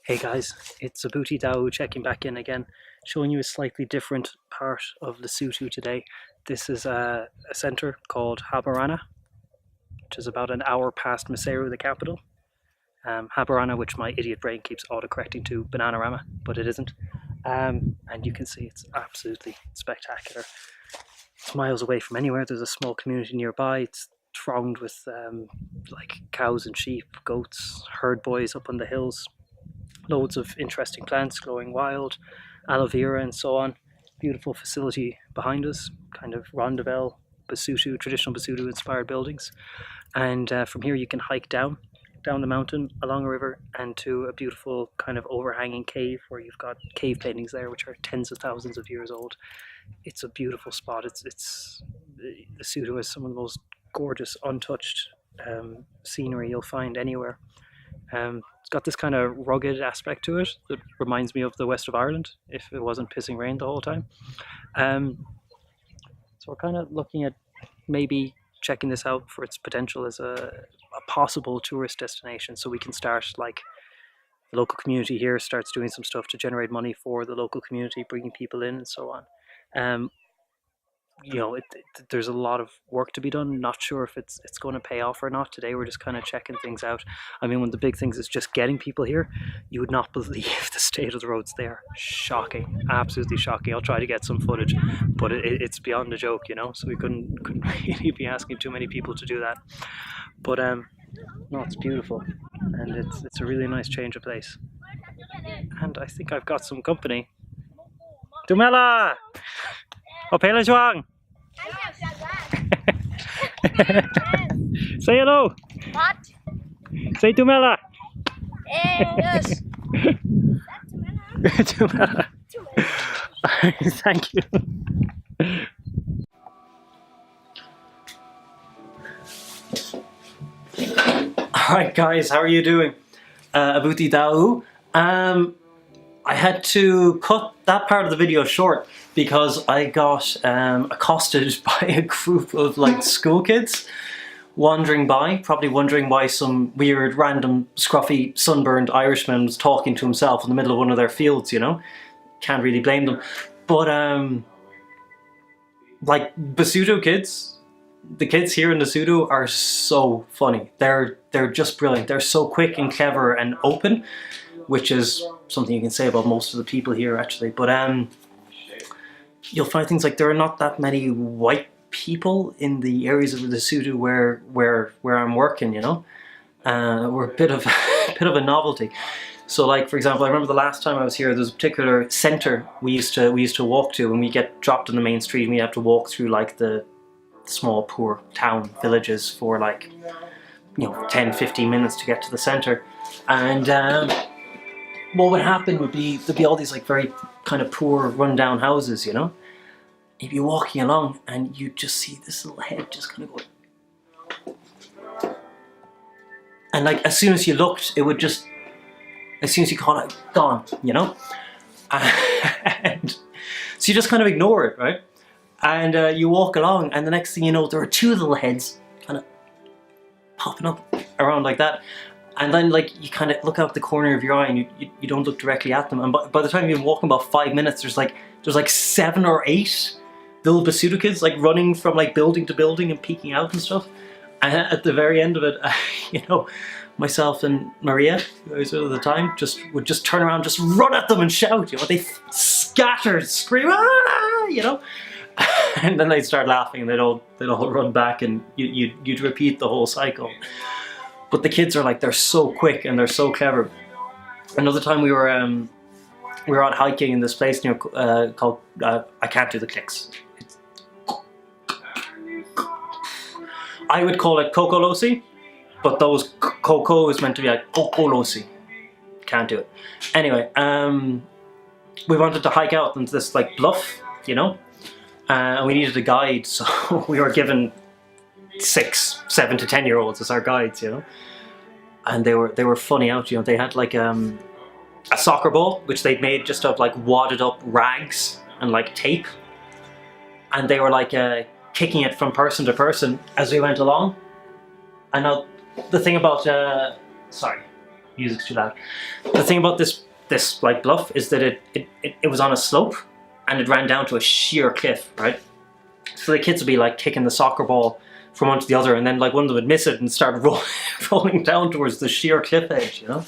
Hey guys, it's Abuti Dao checking back in again, showing you a slightly different part of Lesotho today. This is a centre called Habarana, which is about an hour past Maseru, the capital. Habarana, which my idiot brain keeps autocorrecting to Bananarama, but it isn't. And you can see it's absolutely spectacular. It's miles away from anywhere. There's a small community nearby. It's thronged with like cows and sheep, goats, herd boys up on the hills. Loads of interesting plants growing wild, aloe vera and so on. Beautiful facility behind us, kind of rondavel, Basotho, traditional Basotho inspired buildings. And from here you can hike down the mountain, along a river, and to a beautiful kind of overhanging cave where you've got cave paintings there which are tens of thousands of years old. It's a beautiful spot. It's Lesotho is some of the most gorgeous, untouched scenery you'll find anywhere. It's got this kind of rugged aspect to it that reminds me of the west of Ireland if it wasn't pissing rain the whole time. So we're kind of looking at maybe checking this out for its potential as a possible tourist destination, so we can start, like, the local community here starts doing some stuff to generate money for the local community, bringing people in and so on. There's a lot of work to be done. Not sure if it's going to pay off or not. Today we're just kind of checking things out. I mean, one of the big things is just getting people here. You would not believe the state of the roads there. Shocking, absolutely shocking. I'll try to get some footage, but it's beyond a joke, you know. So we couldn't really be asking too many people to do that. But no, it's beautiful, and it's a really nice change of place. And I think I've got some company. Dumela! Opela Juang! Say hello! What? Say Dumela! Yes. Dumela. Thank you. Alright guys, how are you doing? Abuti Dao. I had to cut that part of the video short because I got accosted by a group of like school kids wandering by, probably wondering why some weird, random, scruffy, sunburned Irishman was talking to himself in the middle of one of their fields, you know? Can't really blame them. But like Basotho kids, the kids here in Lesotho are so funny. They're just brilliant. They're so quick and clever and open, which is something you can say about most of the people here actually. But you'll find things like there are not that many white people in the areas of Lesotho where I'm working, you know. We're a bit of a novelty. So, like, for example, I remember the last time I was here, there was a particular centre we used to walk to, and we get dropped on the main street and we have to walk through like the small poor town villages for like, you know, 10-15 minutes to get to the centre. And what would happen would be there'd be all these like very kind of poor run-down houses, you know. You'd be walking along and you'd just see this little head just kind of go, and like as soon as you looked, it would just, as soon as you caught it, gone, you know. And so you just kind of ignore it, right? And you walk along, and the next thing you know, there are two little heads kind of popping up around like that. And then, like, you kind of look out the corner of your eye, and you don't look directly at them. And by the time you've been walking about 5 minutes, there's like 7 or 8 little Basotho kids like running from like building to building and peeking out and stuff. And at the very end of it, you know, myself and Maria, who I was with at the time, would just turn around, just run at them and shout. You know, they scatter, scream, ah, you know. And then they'd start laughing, and they'd all run back, and you'd repeat the whole cycle. But the kids are like, they're so quick and they're so clever. Another time we were out hiking in this place near called I can't do the clicks. I would call it Kokolosi, but those Coco is meant to be like Kokolosi. Can't do it. Anyway, we wanted to hike out into this like bluff, you know, and we needed a guide, so we were given 6, 7 to 10-year-olds as our guides, you know. And they were funny out, you know. They had like a soccer ball which they'd made just of like wadded up rags and like tape, and they were like kicking it from person to person as we went along. And now the thing about sorry, Music's too loud. The thing about this like bluff is that it was on a slope and it ran down to a sheer cliff, right? So the kids would be like kicking the soccer ball from one to the other, and then like one of them would miss it and start rolling down towards the sheer cliff edge, you know?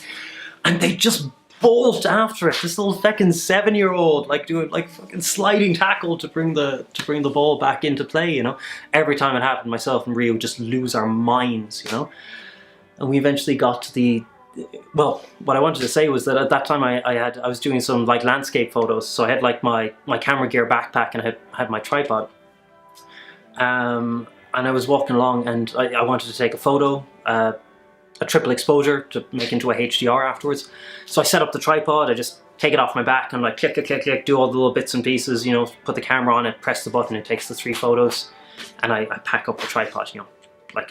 And they just bolt after it. This little fucking 7-year-old like doing like fucking sliding tackle to bring the ball back into play, you know? Every time it happened, myself and Rio would just lose our minds, you know? And we eventually got to the, well, what I wanted to say was that at that time I was doing some like landscape photos, so I had like my camera gear backpack and I had my tripod. And I was walking along and I wanted to take a photo, a triple exposure to make into a HDR afterwards. So I set up the tripod, I just take it off my back and like click, click, click, click, do all the little bits and pieces, you know, put the camera on it, press the button, it takes the 3 photos, and I pack up the tripod, you know, like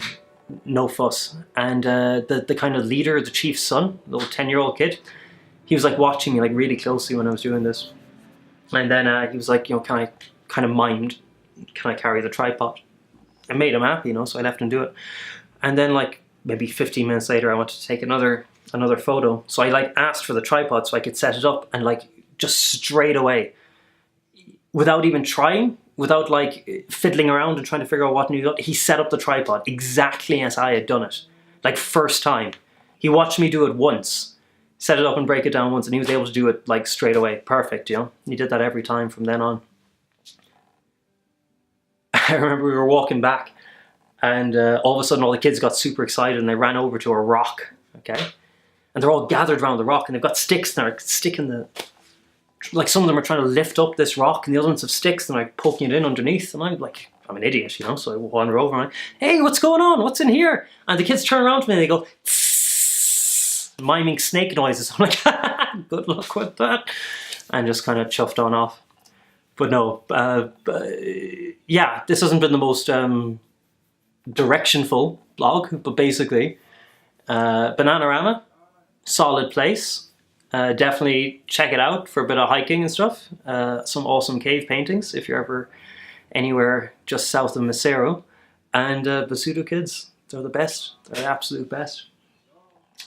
no fuss. And the kind of leader, the chief's son, little 10-year-old kid, he was like watching me like really closely when I was doing this. And then he was like, you know, can I carry the tripod? I made him happy, you know, so I left him do it. And then like maybe 15 minutes later, I wanted to take another photo. So I like asked for the tripod so I could set it up, and like just straight away, without even trying, without like fiddling around and trying to figure out what new got, he set up the tripod exactly as I had done it. Like first time. He watched me do it once, set it up and break it down once, and he was able to do it like straight away. Perfect, you know? He did that every time from then on. I remember we were walking back, and all of a sudden all the kids got super excited and they ran over to a rock, okay? And they're all gathered around the rock and they've got sticks and they're sticking the... Like some of them are trying to lift up this rock and the other ones have sticks and like poking it in underneath. And I'm like, I'm an idiot, you know? So I wander over and I'm like, hey, what's going on? What's in here? And the kids turn around to me and they go, tss, miming snake noises. I'm like, good luck with that. And just kind of chuffed on off. But no, yeah, this hasn't been the most directionful blog, but basically, Bananarama, solid place. Definitely check it out for a bit of hiking and stuff. Some awesome cave paintings if you're ever anywhere just south of Maseru. And Basotho kids, they're the best. They're the absolute best.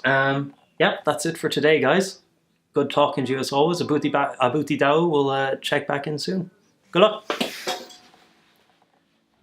Yeah, that's it for today, guys. Good talking to you as always. Abuti Dao will check back in soon. Good luck.